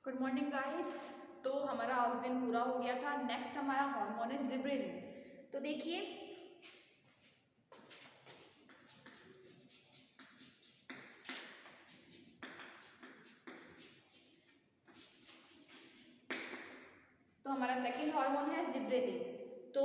Good morning guys. तो हमारा oxygen पूरा हो गया था। नेक्स्ट हमारा हार्मोन है जिब्रेलिन। तो देखिए, तो हमारा सेकंड हार्मोन है जिब्रेलिन। तो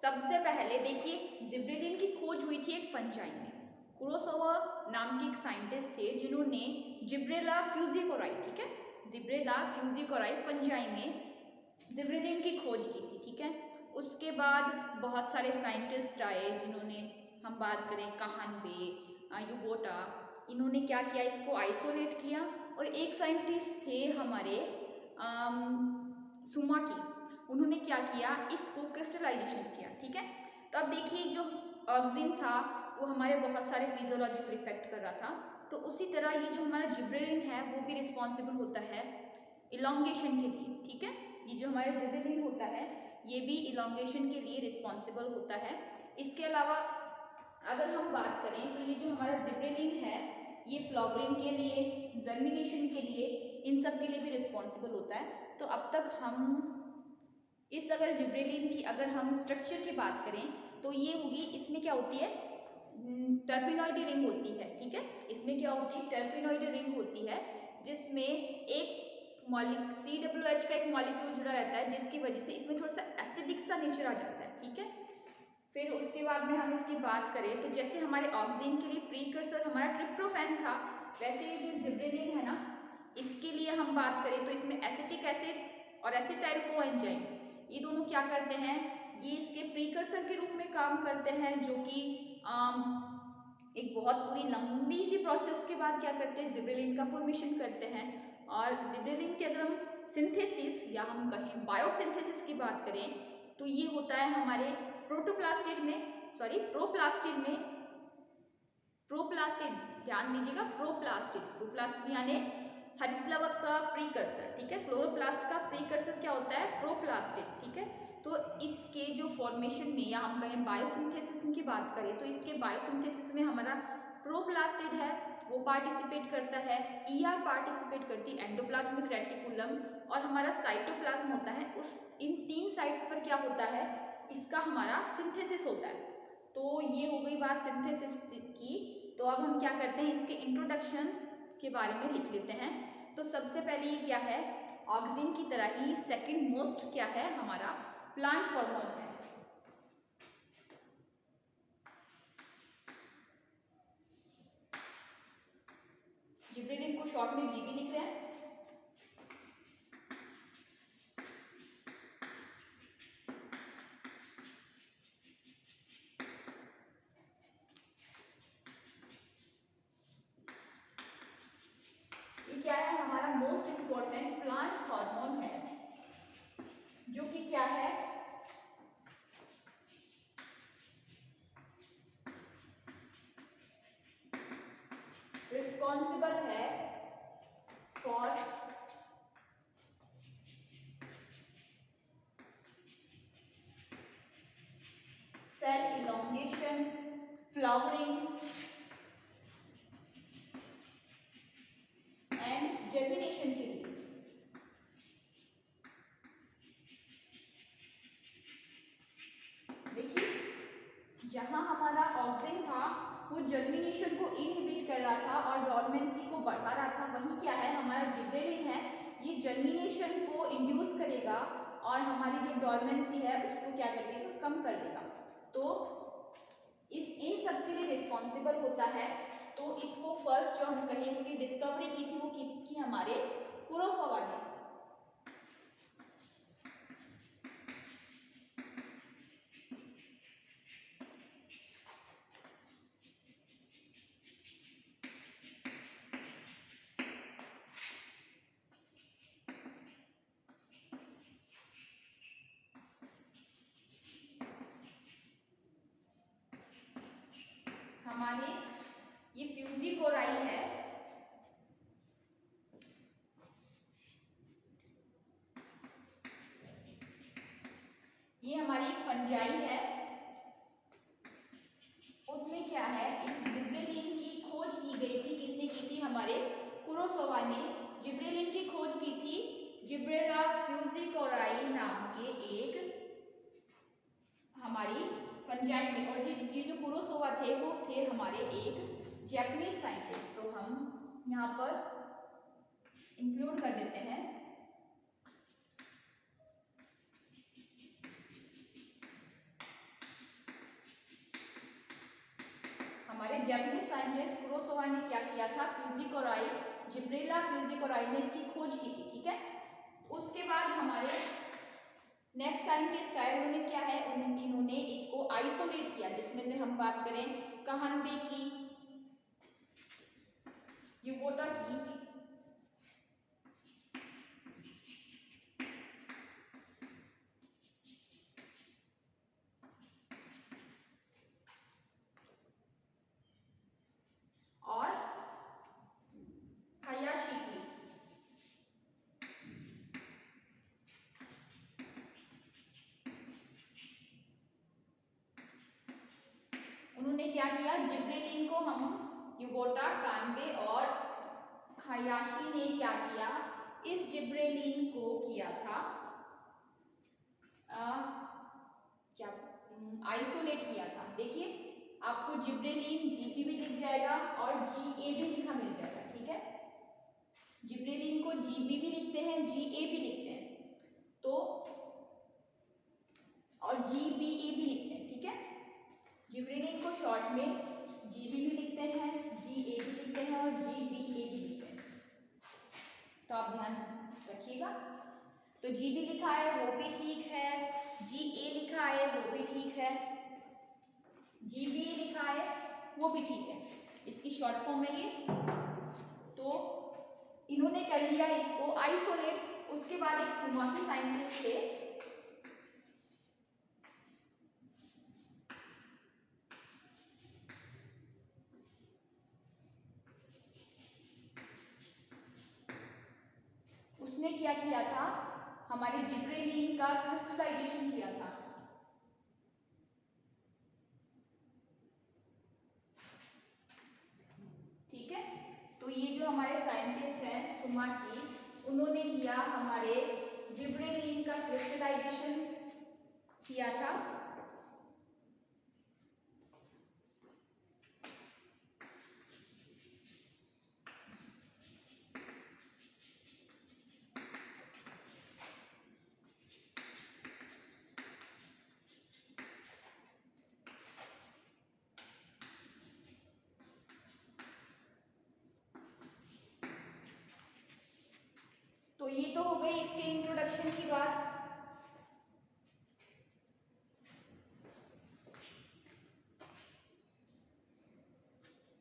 सबसे पहले देखिए, जिब्रेलिन की खोज हुई थी एक फंजाई में। कुरोसावा नाम के एक साइंटिस्ट थे जिन्होंने जिब्रेला फ्यूजिकोराई, ठीक है, जिब्रेला फ्यूजिकोराई फंजाई में जिब्रेलिन की खोज की थी, ठीक है। उसके बाद बहुत सारे साइंटिस्ट आए जिन्होंने, हम बात करें कहानबे, युगोटा, इन्होंने क्या किया, इसको आइसोलेट किया। और एक साइंटिस्ट थे हमारे सुमाकी, उन्होंने क्या किया, इसको क्रिस्टलाइजेशन किया, ठीक है। तो अब देखिए, जो ऑक्सीजन था वो हमारे बहुत सारे फिजियोलॉजिकल इफेक्ट कर रहा था। तो उसी तरह ये जो हमारा जिब्रेलिन है वो भी रिस्पॉन्सिबल होता है इलोंगेशन के लिए, ठीक है। ये जो हमारा जिब्रेलिन होता है ये भी इलोंगेशन के लिए रिस्पॉन्सिबल होता है। इसके अलावा अगर हम बात करें तो ये जो हमारा जिब्रेलिन है ये फ्लावरिंग के लिए, जर्मिनेशन के लिए, इन सब के लिए भी रिस्पॉन्सिबल होता है। तो अब तक हम इस, अगर जिब्रेलिन की अगर हम स्ट्रक्चर की बात करें तो ये होगी, इसमें क्या होती है, टर्पिनॉइड रिंग होती है, ठीक है। इसमें क्या होती है, टर्पिनॉइड रिंग होती है, जिसमें एक COOH का एक मॉलिक्यूल जुड़ा रहता है, जिसकी वजह से इसमें थोड़ा सा एसिडिक सा नेचर आ जाता है, ठीक है। फिर उसके बाद में हम इसकी बात करें तो जैसे हमारे ऑक्सीजन के लिए प्रीकर्सर हमारा ट्रिप्टोफैन था, वैसे ये जो जिब्रेलिन है ना, इसके लिए हम बात करें तो इसमें एसिटिक एसिड और एसिटाइल कोएंजाइम, ये दोनों क्या करते हैं, ये इसके प्रीकर्सर के रूप में काम करते हैं, जो कि एक बहुत पूरी लंबी सी प्रोसेस के बाद क्या करते हैं, जिब्रेलिन का फॉर्मेशन करते हैं। और जिब्रेलिन की अगर हम सिंथेसिस या हम कहें बायोसिंथेसिस की बात करें तो ये होता है हमारे प्रोप्लास्टिड में, प्रोप्लास्टिड, ध्यान दीजिएगा, प्रोप्लास्टिड यानी हरित लवक का प्रीकर्सर, ठीक है। क्लोरोप्लास्ट का प्रीकर्सर क्या होता है, प्रोप्लास्टिड, ठीक है। तो इसके जो फॉर्मेशन में या हम कहें बायोसिंथेसिस की बात करें तो इसके बायोसिंथेसिस में हमारा प्रोप्लास्टिड है वो पार्टिसिपेट करता है, पार्टिसिपेट करती है, एंडोप्लाज्मिक रेटिकुलम और हमारा साइटोप्लाज्म होता है। उस इन तीन साइट्स पर क्या होता है, इसका हमारा सिंथेसिस होता है। तो ये हो गई बात सिंथेसिस की। तो अब हम क्या करते हैं, इसके इंट्रोडक्शन के बारे में लिख लेते हैं। तो सबसे पहले ये क्या है, ऑक्सीजन की तरह ही सेकंड मोस्ट क्या है, हमारा प्लांट हार्मोन है। जिब्रेलिन को शॉर्ट में जीबी लिख रहे हैं। ये क्या है, हमारा मोस्ट इंपॉर्टेंट प्लांट हार्मोन है, जो कि क्या है, रिस्पॉन्सिबल है for sale elongation, flowering and germination के लिए। देखिए, जहां हमारा ऑक्सीजन था वो जर्मिनेशन को इनहिबिट कर रहा था और डॉर्मेंसी को बढ़ा रहा था, वहीं क्या है, हमारा जिब्रेलिन है ये जर्मिनेशन को इंड्यूस करेगा और हमारी जो डॉर्मेंसी है उसको क्या कर देगा, कम कर देगा। तो इस इन सब के लिए रिस्पॉन्सिबल होता है। तो इसको फर्स्ट जो हम कहें इसकी डिस्कवरी की थी वो की हमारे कुरोसावा ने। हमारे ये फ्यूजिकोराई है, ये हमारी एक फंजाई है। उसमें क्या है, इस जिब्रेलिन की खोज की गई थी, किसने की थी, हमारे कुरोसावा ने। जिब्रेलिन की खोज की थी जिब्रेला फ्यूजिकोराई नाम के एक हमारी फंजाई थे, और ये जो कुरोसोवा थे वो थे हमारे एक जापानीज साइंटिस्ट। तो हम यहाँ पर इंक्लूड कर देते हैं हमारे जापानीज साइंटिस्ट कुरोसोवा ने क्या किया था, फ्यूजिकोराई जिब्रेला फ्यूजिकोराई ने इसकी खोज की थी। ठीक है, उसके बाद हमारे नेक्स्ट साइंटिस्ट आए, उन्होंने क्या है, इन्होंने इसको आइसोलेट किया, जिसमें से हम बात करें कहानबे की, यूबोटा की, और हायाशी की। उन्होंने क्या किया, जिब्रेलिन को हम यूबोटा, कानबे और हायाशी ने क्या किया, इस जिब्रेलिन को किया था क्या आइसोलेट किया था। देखिए आपको जिब्रेलिन जीपी भी लिख जाएगा और जीए भी लिखा मिल जाएगा। ठीक है, जिब्रेलिन को जीबी भी लिखते हैं, जीए भी लिखते हैं, तो और जीबीए भी लिखते हैं। ठीक है, जिब्रेलिन को शॉर्ट में जीबी भी लिखते हैं, जीए भी लिखते हैं और जीबीए भी लिखते हैं, तो आप ध्यान रखिएगा। तो जीबी लिखा है वो भी ठीक है, जीए लिखा है वो भी ठीक है, जीबीए लिखा है वो भी ठीक है, इसकी शॉर्ट फॉर्म है ये। तो इन्होंने कर लिया इसको आइसोलेट। उसके बाद एक सुमाकी साइंटिस्ट थे, उसने क्या किया था, हमारे जिब्रेलिन का क्रिस्टलाइजेशन किया था। ठीक है, तो ये जो हमारे साइंटिस्ट हैं सुमाकी, उन्होंने किया हमारे जिब्रेलिन का क्रिस्टलाइजेशन किया था। तो ये तो हो गई इसके इंट्रोडक्शन की बात।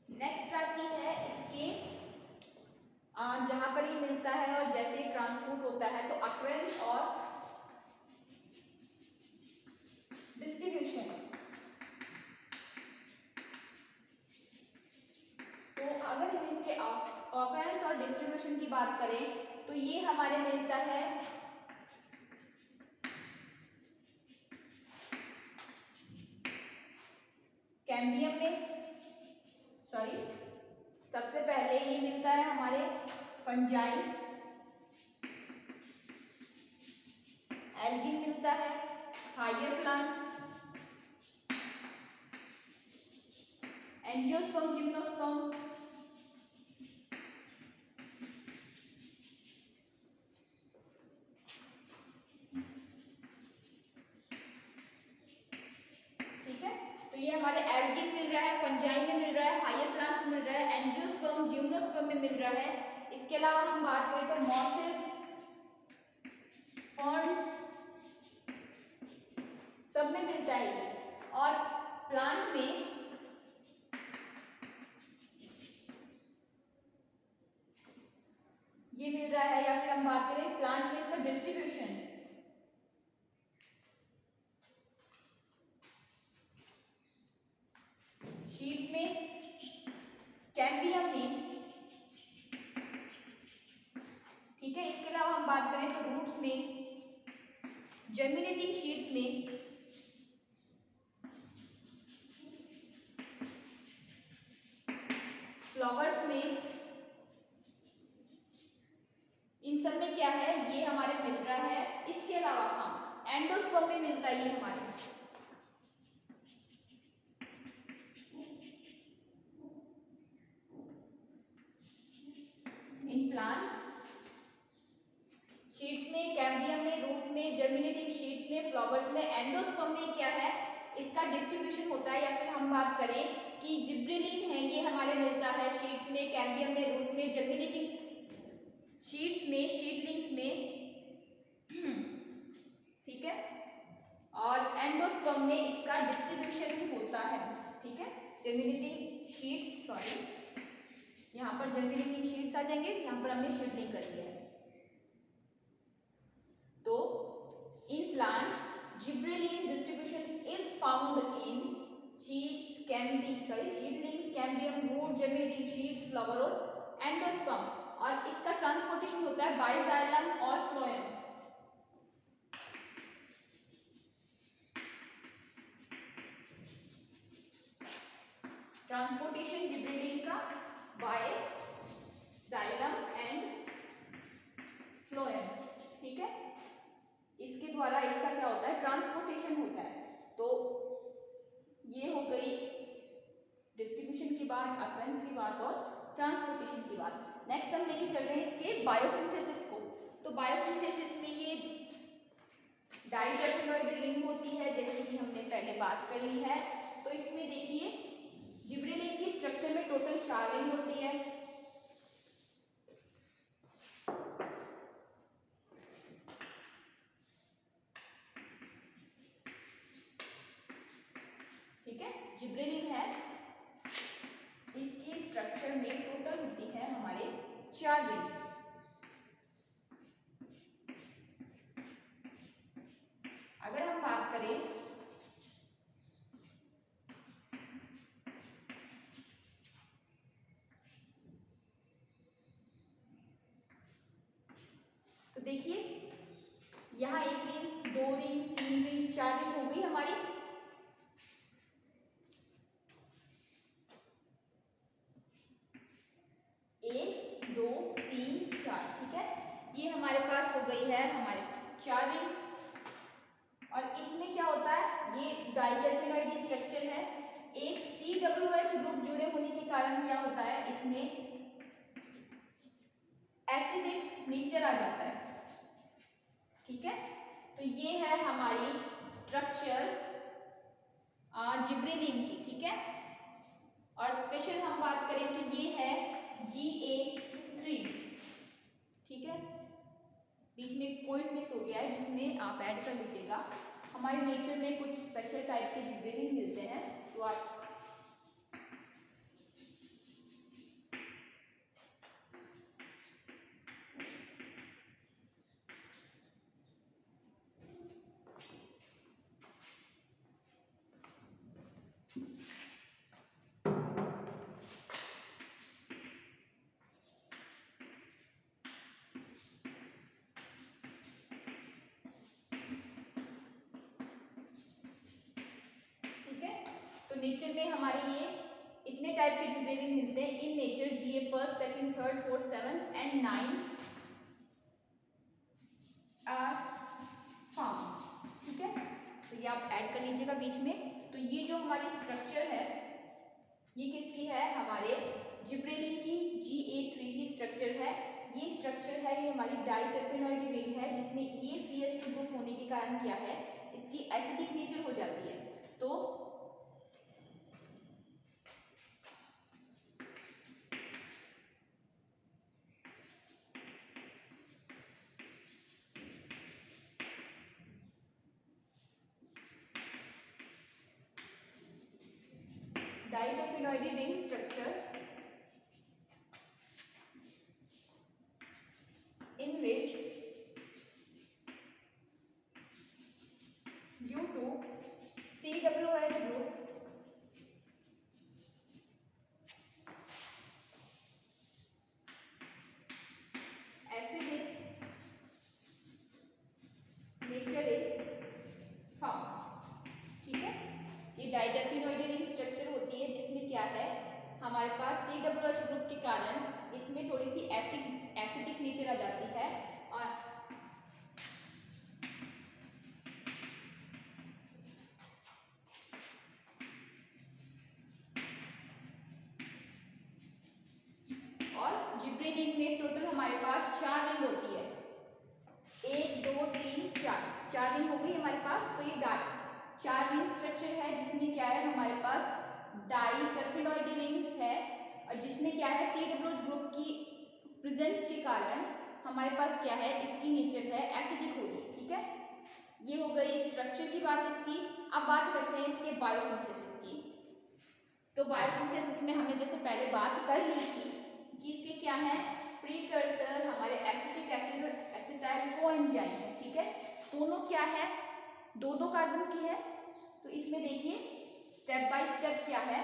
नेक्स्ट आती है इसके जहां पर ये मिलता है और जैसे ट्रांसपोर्ट होता है, तो अक्रेंस और डिस्ट्रीब्यूशन। तो अगर हम इसके ऑकरेंस और डिस्ट्रीब्यूशन की बात करें तो ये हमारे मिलता है कैम्बियम में, सॉरी सबसे पहले ये मिलता है हमारे फंजाई, एल्गिन मिलता है, हायर प्लांट्स, एंजियोस्पर्म, जिम्नोस्पर्म, ठीक है। तो ये हमारे एल्गिन मिल रहा है, फंजाई में मिल रहा है, हायर प्लांट्स मिल रहा है, एंजियोस्पर्म, जिम्नोस्पर्म में मिल रहा है। इसके अलावा हम बात करें तो मॉसेस, फर्न्स, सब में मिलता है ये। और प्लांट में ये मिल रहा है, या फिर हम बात करें प्लांट में इसका डिस्ट्रीब्यूशन, शीट्स में, कैम्बियम में, ठीक है। इसके अलावा हम बात करें तो रूट्स में, जर्मिनेटिंग शीट्स में, फ्लावर्स में, सब में क्या है, ये हमारे मिल रहा है। इसके अलावा हाँ, एंडोस्पर्म में मिलता है ये हमारे। इन प्लांट्स शीट्स में, कैम्बियम में, रूट में, जर्मिनेटिंग शीट्स में, फ्लावर्स में, एंडोस्पर्म में क्या है, इसका डिस्ट्रीब्यूशन होता है। या फिर हम बात करें कि जिब्रेलिन है, ये हमारे मिलता है शीट्स में, कैम्बियम में, रूट में, जर्मिनेटिंग शीट्स में, सीडलिंग्स में ठीक है, और एंडोस्पर्म में इसका डिस्ट्रीब्यूशन होता है। ठीक है, जर्मिनेटिंग शीट्स, सॉरी यहाँ पर जर्मिनेटिंग शीट्स आ जाएंगे, यहाँ पर हमने सीडलिंग कर दिया है। तो in plants gibberellin distribution is found in sheets, seedlings, cambium, root, germinating sheets, flower और एंडोस्पर्म, और इसका ट्रांसपोर्टेशन होता है बाय जाइलम और फ्लोएम। ट्रांसपोर्टेशन जिब्रेलिन का बाय जाइलम एंड फ्लोएम। ठीक है, इसके द्वारा इसका क्या होता है, ट्रांसपोर्टेशन होता है। तो ये हो गई डिस्ट्रीब्यूशन की बात, अकरेंस की बात और ट्रांसपोर्टेशन की बात। नेक्स्ट हम लेके चल रहे हैं इसके बायोसिंथेसिस को। तो बायोसिंथेसिस में ये डाइटर्पेनॉइड रिंग होती है, जैसे कि हमने पहले बात कर ली है। तो इसमें देखिए जिब्रेलिन की स्ट्रक्चर में टोटल 4 रिंग होती है। ठीक है, जिब्रेलिन है, इसकी स्ट्रक्चर में टोटल होती है हमारे 4 रिंग। अगर हम बात करें तो देखिए यहाँ 1 रिंग, 2 रिंग, 3 रिंग, 4 रिंग हो गई हमारी। एक, दो, तीन, चार। ठीक है, ये हमारे पास हो गई है हमारे 4 रिंग। और इसमें क्या होता है, ये डाइटर्पेनॉइड स्ट्रक्चर है। एक COOH ग्रुप जुड़े होने के कारण क्या होता है, इसमें एसिडिक नेचर आ जाता है। ठीक है, तो ये है हमारी स्ट्रक्चर जिब्रेलिन की। ठीक है, और स्पेशल हम बात करें तो ये है GA3। ठीक है, बीच में एक पॉइंट मिस हो गया है जिसमें आप ऐड कर लीजिएगा। हमारे नेचर में कुछ स्पेशल टाइप के जिब्रेलिन मिलते हैं, तो आप तो नेचर में हमारे ये इतने टाइप के जिब्रेलिन मिलते हैं in nature. GA first, second, third, fourth, seventh and 9th are found. ठीक है, तो ये आप ऐड कर लीजिएगा बीच में। तो ये जो हमारी स्ट्रक्चर है ये किसकी है, हमारे जिब्रेलिन की GA3 की स्ट्रक्चर है। ये स्ट्रक्चर है, ये हमारी डाइटर्पेनॉइड रिंग है, जिसमें ये CH2 ग्रुप होने के कारण क्या है, इसकी एसिडिक नेचर हो जाती है। तो diterpenoid ring structure in which due to COOH group acidic nature is found। ठीक है, ये डाइटर्पेनॉइड रिंग स्ट्रक्चर होती है जिसमें क्या है, हमारे पास COOH ग्रुप के कारण इसमें थोड़ी सी एसिडिक नेचर आ जाती है। और जिब्रेलिन में टोटल हमारे पास 4 रिंग होती है, 1 2 3 4 रिंग हो गई हमारे पास। तो ये 4 रिंग स्ट्रक्चर है जिसमें क्या है हमारे पास डाई टर्पिडोइड रिंग है, और जिसमें क्या है COOH ग्रुप की प्रेजेंस के कारण हमारे पास क्या है इसकी नेचर है एसिडिक हो रही है। ठीक है, ये हो गई स्ट्रक्चर की बात इसकी। अब बात करते हैं इसके बायोसिंथेसिस की। तो बायोसिंथेसिस में हमने जैसे पहले बात कर ली थी कि इसके क्या है प्रीकर्सर हमारे एसिटिक एसिड और एसिटाइल कोएंजाइम है। ठीक है, दोनों क्या है दो दो कार्बन की है। तो इसमें देखिए स्टेप बाय स्टेप क्या है,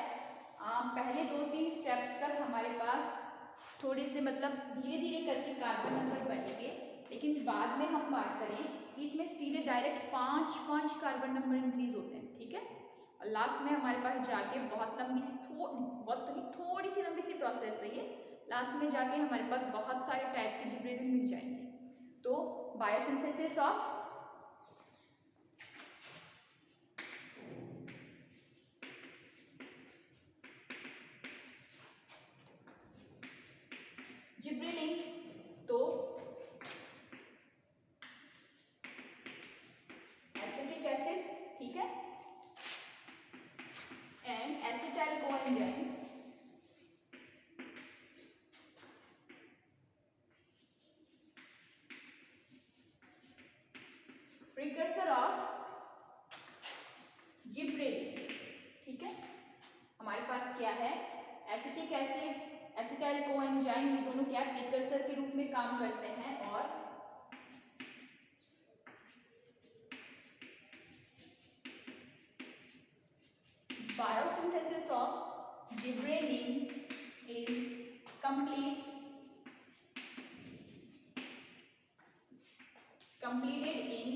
पहले 2-3 स्टेप तक हमारे पास थोड़े से मतलब धीरे धीरे करके कार्बन नंबर बढ़ेंगे, लेकिन बाद में हम बात करें कि इसमें सीधे डायरेक्ट 5 कार्बन नंबर इंक्रीज होते हैं। ठीक है, और लास्ट में हमारे पास जाके बहुत लंबी सी थोड़ी सी लंबी सी प्रोसेस है ये, लास्ट में जाके हमारे पास बहुत सारे टाइप के जिब्रेलिन मिल जाएंगे। तो बायोसिंथेसिस ऑफ जिब्रेलिन, तो एसिटिक एसिड, ठीक है, and acetyl coenzyme precursor of gibberellin. ठीक है, हमारे पास क्या है एसिटिक एसिड एसिटाइल कोएंजाइम, ये दोनों क्या प्रीकर्सर के रूप में काम करते हैं। और biosynthesis of gibberellin is completed in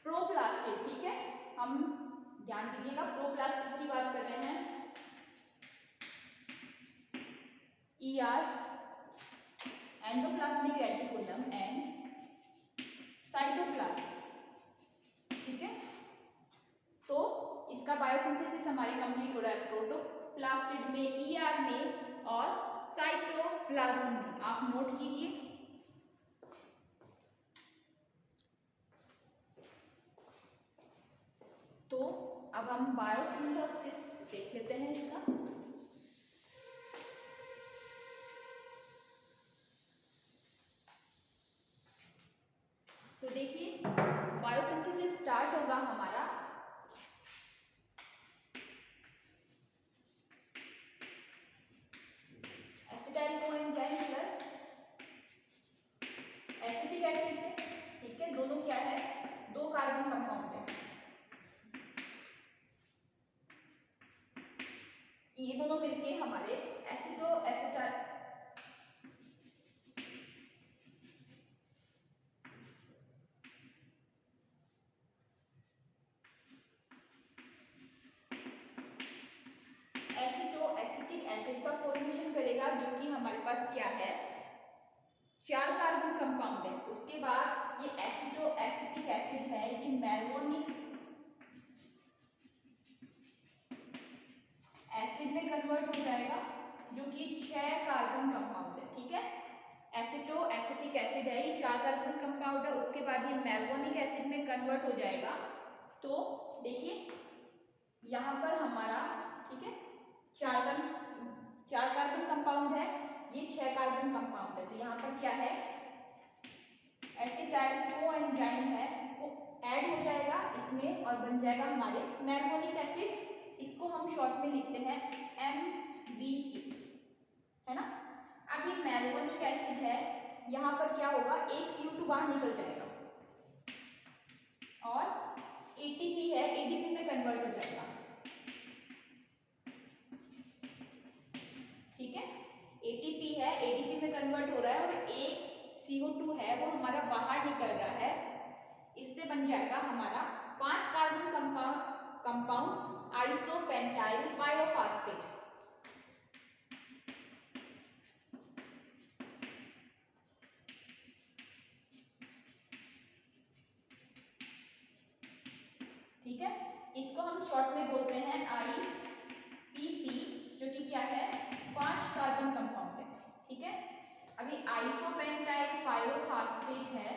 proplastid. ठीक है, हम ध्यान दीजिएगा प्रोप्लास्टिड की बात कर रहे हैं, ER endoplasmic reticulum and cytoplasm. ठीक है, तो इसका बायोसिंथेसिस हमारे कंप्लीट हो रहा है प्रोटोप्लास्टिड में, ER में और साइटोप्लाज्म में। आप नोट कीजिए। तो अब हम बायोसिंथेसिस देख लेते हैं इसका। तो देखिए बायोसिंथेसिस स्टार्ट होगा हमारा acetyl coenzyme plus acetic acid से। ठीक है, दोनों क्या है 2 कार्बन कंपाउंड है, ये दोनों मिलके हमारे एसिटो एसिटाइल एसिटिक एसिड का फॉर्मेशन करेगा, जो कि हमारे पास क्या है 4 कार्बन कंपाउंड है। उसके बाद ये एसिटो एसिटिक एसिड है, ये मैल्वोनिक एसिड में कन्वर्ट हो जाएगा, जो कि 6 कार्बन कंपाउंड है। ठीक है, एसिटो एसिटिक एसिड है, ये 4 कार्बन कंपाउंड है, उसके बाद ये मैल्वोनिक एसिड में कन्वर्ट हो जाएगा। तो देखिए यहाँ पर हमारा ठीक है 4 कार्बन कंपाउंड है, ये 6 कार्बन कंपाउंड है। तो यहाँ पर क्या है एसिटाइल कोएंजाइम है वो ऐड हो जाएगा इसमें और बन जाएगा हमारे मैल्वोनिक एसिड, इसको हम शॉर्ट में लिखते हैं MVE, है ना। अब ये मैल्वोनिक एसिड है, यहाँ पर क्या होगा एक CO2 बाहर निकल जाएगा और ATP है, ADP में कन्वर्ट हो जाएगा। ठीक है, ATP है, ADP में कन्वर्ट हो रहा है और एक CO2 है वो हमारा बाहर निकल रहा है, इससे बन जाएगा हमारा 5 कार्बन कंपाउंड आइसोपेंटाइल पायरोफॉस्फेट। ठीक है, इसको हम शॉर्ट में बोलते हैं IPP, जो कि क्या है 5 कार्बन कंपाउंड है। ठीक है, अभी आइसोपेंटाइल पायरोफॉस्फेट है,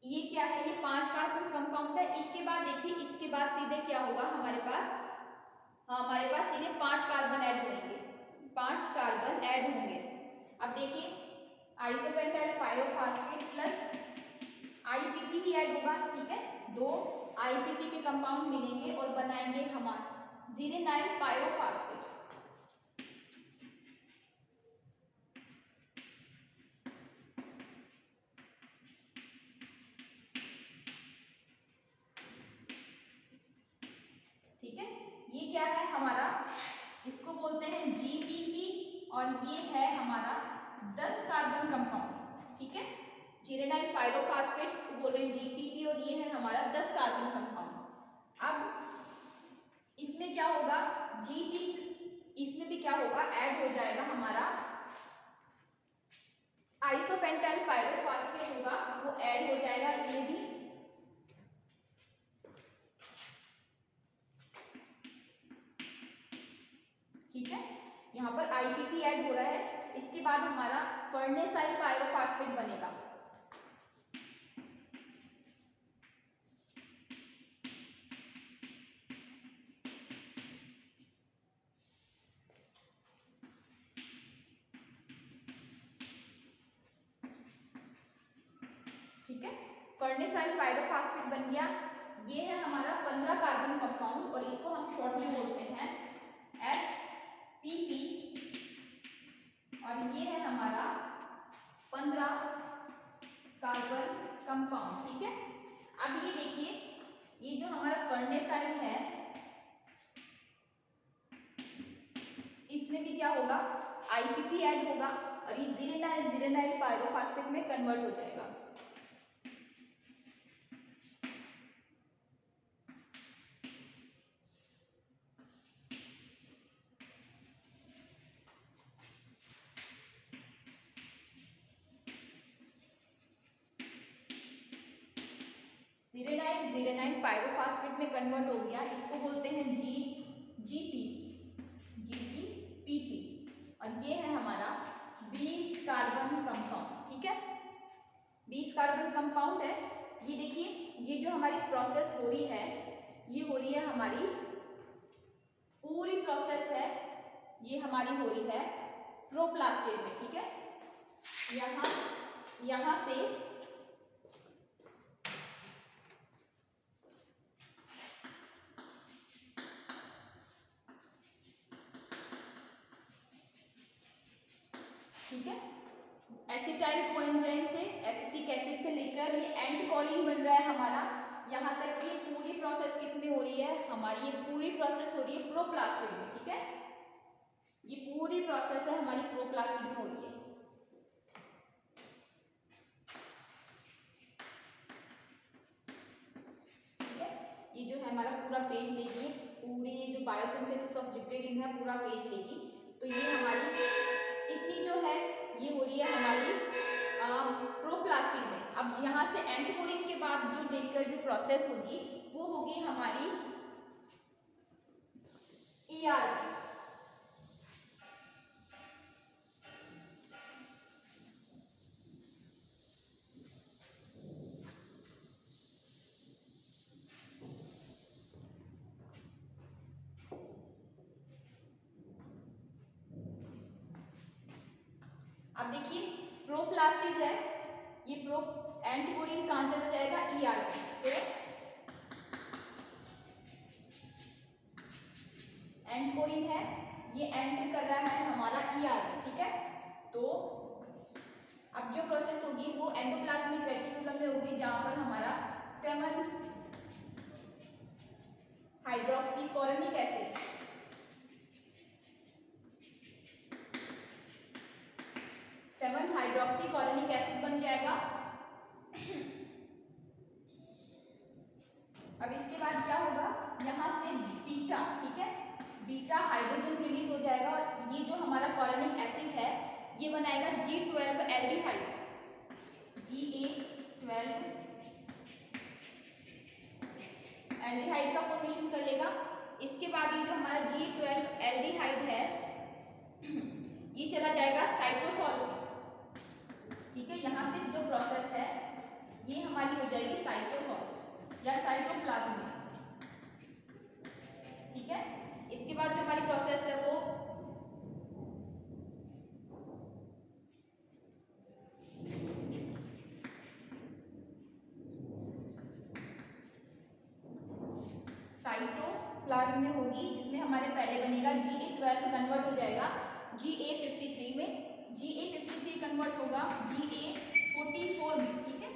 ये क्या है, ये 5 कार्बन कंपाउंड है। इसके बाद देखिए, इसके बाद सीधे क्या होगा हमारे पास, हमारे पास सीधे 5 कार्बन ऐड होंगे, 5 कार्बन ऐड होंगे। अब देखिए आइसोपेंटाइल पायरोफॉस्फेट प्लस IPP ही ऐड होगा। ठीक है, 2 IPP के कंपाउंड मिलेंगे और बनाएंगे हमारा जीरेनाइल पायरोफॉस्फेट। ठीक है, ये क्या है हमारा, इसको बोलते हैं GPP, और ये है हमारा 10 कार्बन कंपाउंड। ठीक है, जीरेनाइल पायरोफॉस्फेट्स को बोल रहे हैं GPP, और ये है हमारा 10 कार्बन कंपाउंड। अब इसमें क्या होगा, GPP, इसमें भी क्या होगा, ऐड हो जाएगा हमारा आइसोपेंटाइल पायरोफॉस्फेट होगा, वो ऐड हो जाएगा इसमें भी। ठीक है, यहाँ पर IPP ऐड हो रहा है, इसके बाद हमारा फर्नेसाइल पायरोफॉस्फेट बनेगा। ठीक है, फर्नेसाइल पायरोफॉस्फेट बन गया। ये है हमारा 15 कार्बन कंपाउंड, और इसको हम शॉर्ट में बोलते हैं FPP, और ये है हमारा 15 कार्बन कंपाउंड। ठीक है, अब ये देखिए, ये जो हमारा फर्नेसाइल है, इसमें भी क्या होगा, IPP ऐड होगा, और ये जीरेनाइल पायरोफॉस्फेट में कन्वर्ट हो जाएगा। जीरेनाइल पायरोफॉस्फेट में कन्वर्ट हो गया, इसको बोलते हैं GGP, और ये है हमारा 20 कार्बन कंपाउंड। ठीक है, 20 कार्बन कंपाउंड है। ये देखिए, ये जो हमारी प्रोसेस हो रही है, ये हो रही है हमारी पूरी प्रोसेस है, ये हमारी हो रही है प्रोप्लास्टिड में। ठीक है, यहाँ से ठीक है, एसिटाइल कोएंजाइम से, एसिटिक एसिड से लेकर ये एंड कॉलिन बन रहा है हमारा, यहाँ तक की पूरी प्रोसेस किसमें हो रही है हमारी, ये पूरी प्रोसेस हो रही है प्रोप्लास्टिड में। ठीक है, ये पूरी प्रोसेस है हमारी प्रोप्लास्टिड में हो रही है। ठीक है, ये जो है हमारा पूरा पेज लेगी, पूरी जो बायोसिंथेसिस ऑफ जिबरेलिन है पूरा पेज लेगी। तो ये हमारी इतनी जो है ये हो रही है हमारी प्रोप्लास्टिड में। अब यहाँ से एंड कोरिन के बाद जो लेकर जो प्रोसेस होगी वो होगी हमारी ERG। अब देखिए प्रोप्लास्टिड है, ये प्रो एंड कोरिन कहाँ चला जाएगा ERG। तो एंड कोरिन है, ये एंटर कर रहा है हमारा ERG। ठीक है, तो अब जो प्रोसेस होगी वो एंडोप्लाज्मिक रेटिकुलम में होगी, जहां पर हमारा 7 हाइड्रोक्सीकोरोनिक एसिड, 7 हाइड्रोक्सीकोरोनिक एसिड बन जाएगा। अब इसके बाद क्या होगा, यहाँ से बीटा, ठीक है, बीटा हाइड्रोजन रिलीज हो जाएगा, और ये जो हमारा कोरोनिक एसिड है ये बनाएगा G12 एल्डिहाइड, Ga12 एल्डिहाइड का फॉर्मेशन कर लेगा। इसके बाद ये जो हमारा G12 एल्डिहाइड है ये चला जाएगा साइटोसॉल में, ठीक है। यहाँ से जो प्रोसेस है ये हमारी हो जाएगी साइटोसॉल या साइटोप्लाज्म में, ठीक है। इसके बाद जो हमारी प्रोसेस है वो साइटोप्लाज्म में होगी, जिसमें हमारे पहले बनेगा Ga12 कन्वर्ट हो जाएगा Ga53 में, Ga53 कन्वर्ट होगा Ga44 में, ठीक है।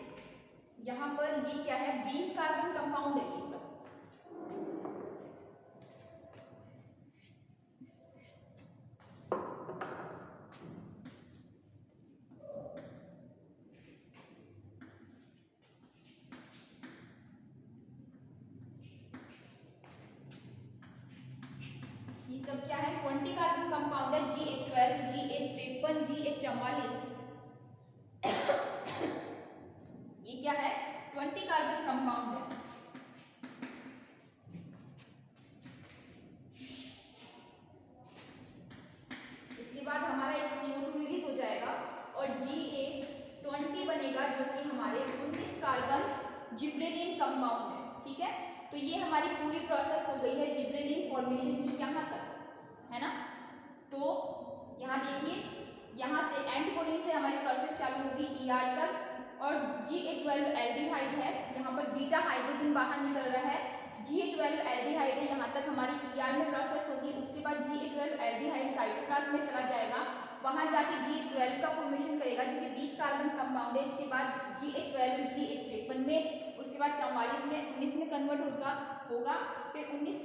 यहाँ पर ये क्या है 20 कार्बन कंपाउंड है ये सब। ये सब क्या है 20 कार्बन कंपाउंड है, Ga12, Ga53, Ga44। ये क्या है 20 कार्बन कंपाउंड है। इसके बाद हमारा एक CO2 रिलीज हो जाएगा और Ga20 बनेगा, जो कि हमारे 19 कार्बन जिब्रेलिन कंपाउंड है, ठीक है। तो ये हमारी पूरी प्रोसेस हो गई है जिब्रेलिन फॉर्मेशन की यहाँ तक, है ना। तो यहाँ देखिए, यहाँ से एंड कोलिन से हमारी प्रोसेस चालू होगी ER तक, और Ga12 एल्डिहाइड है, यहाँ पर बीटा हाइड्रोजन बाहर निकल रहा है, Ga12 एल्डिहाइड है, यहाँ तक हमारी ER में प्रोसेस होगी। उसके बाद Ga12 एल्डिहाइड साइटोप्लाज्म में चला जाएगा, वहाँ जाके Ga12 का फॉर्मेशन करेगा जो कि 20 कार्बन कंपाउंड है। इसके बाद Ga12 Ga53 में, उसके बाद 44 में, 19 में कन्वर्ट होगा, फिर 19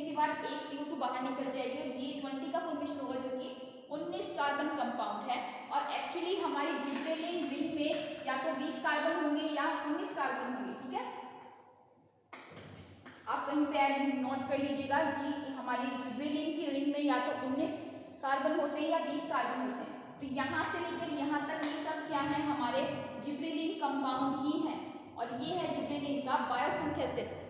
के बाद एक CO2 बाहर निकल जाएगी और Ga20 का फॉर्मेशन होगा जो कि 19 कार्बन कंपाउंड है। और एक्चुअली हमारी जिब्रेलिन रिंग में या तो 20 कार्बन होंगे या 19 कार्बन होंगे, ठीक है। आप कहीं पे ऐड नोट कर लीजिएगा, हमारी जिब्रेलिन की रिंग में या तो 19 कार्बन होते हैं या 20 कार्बन होते हैं। तो यहाँ से लेकर यहाँ तक ये सब क्या है हमारे जिब्रेलिन कंपाउंड ही है, और ये है जिब्रेलिन का बायोसिंथेसिस।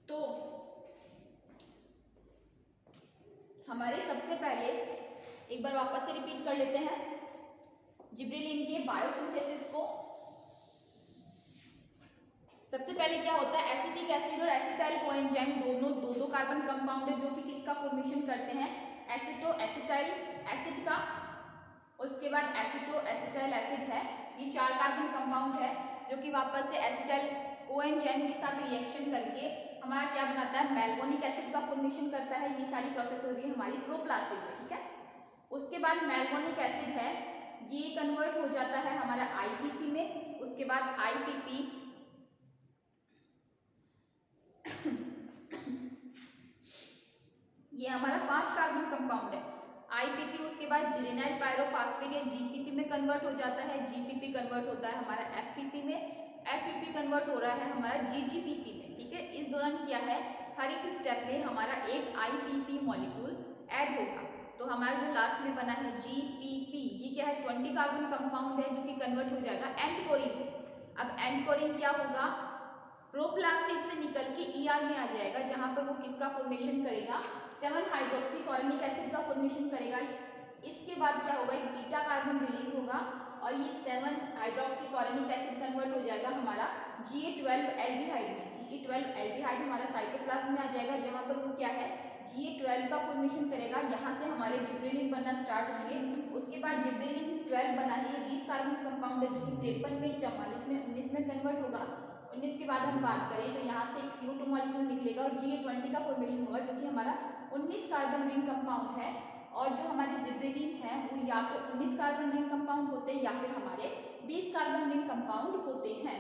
तो हमारे सबसे पहले एक बार वापस से रिपीट कर लेते हैं जिब्रेलिन के बायोसिंथेसिस को। सबसे पहले क्या होता है, एसिटिक एसिड और एसिटाइल कोएंजाइम दोनों दो कार्बन कंपाउंड है जो कि किसका फॉर्मेशन करते हैं, एसिटो एसिटाइल एसिड का। उसके बाद एसिटो एसिटाइल एसिड है, ये 4 कार्बन कंपाउंड है जो कि वापस से एसिटाइल कोएंजाइम के साथ रिएक्शन करके हमारा क्या बनाता है, मैल्वोनिक एसिड का फॉर्मेशन करता है। ये सारी प्रोसेस हो रही है हमारी प्रोप्लास्टिक में, ठीक है। उसके बाद मैल्वोनिक एसिड है, ये कन्वर्ट हो जाता है हमारा IPP में। उसके बाद IPP ये हमारा 5 कार्बन कंपाउंड है IPP। उसके बाद जिरेनाइल पायरोफॉस्फेट या GPP में कन्वर्ट हो जाता है, GPP कन्वर्ट होता है हमारा FPP में, FPP कन्वर्ट हो रहा है हमारा GGPP में, ठीक है। इस दौरान क्या है, हर एक स्टेप में हमारा एक IPP मॉलिक्यूल ऐड होगा। तो हमारा जो लास्ट में बना है GPP, ये क्या है 20 कार्बन कंपाउंड है जो कि कन्वर्ट हो जाएगा एंड कोरिन। अब एंड कोरिन क्या होगा, प्रोप्लास्टिक से निकल के ER में आ जाएगा, जहां पर वो किसका फॉर्मेशन करेगा, 7 हाइड्रोक्सीकोरोनिक एसिड का फॉर्मेशन करेगा। इसके बाद क्या होगा, एक बीटा कार्बन रिलीज होगा और ये 7 हाइड्रोक्सीकोरोनिक एसिड कन्वर्ट हो जाएगा हमारा Ga12 एल्डिहाइड में। Ga12 एल्डिहाइड हमारा साइटोप्लाज्म में आ जाएगा, जहां पर वो क्या है Ga12 का फॉर्मेशन करेगा। यहाँ से हमारे जिब्रेलिन बनना स्टार्ट होंगे। उसके बाद जिब्रेलिन 12 बना है, ये 20 कार्बन कंपाउंड है जो कि 53 में, 44 में, 19 में कन्वर्ट होगा। 19 के बाद हम बात करें तो यहाँ से एक CO2 मॉलिक्यूल निकलेगा और Ga20 का फॉर्मेशन होगा जो कि हमारा 19 कार्बन रिंग कंपाउंड है। और जो हमारे जिब्रेलिन है वो या तो 19 कार्बन रिंग कंपाउंड होते हैं या फिर हमारे 20 कार्बन रिंग कंपाउंड होते हैं।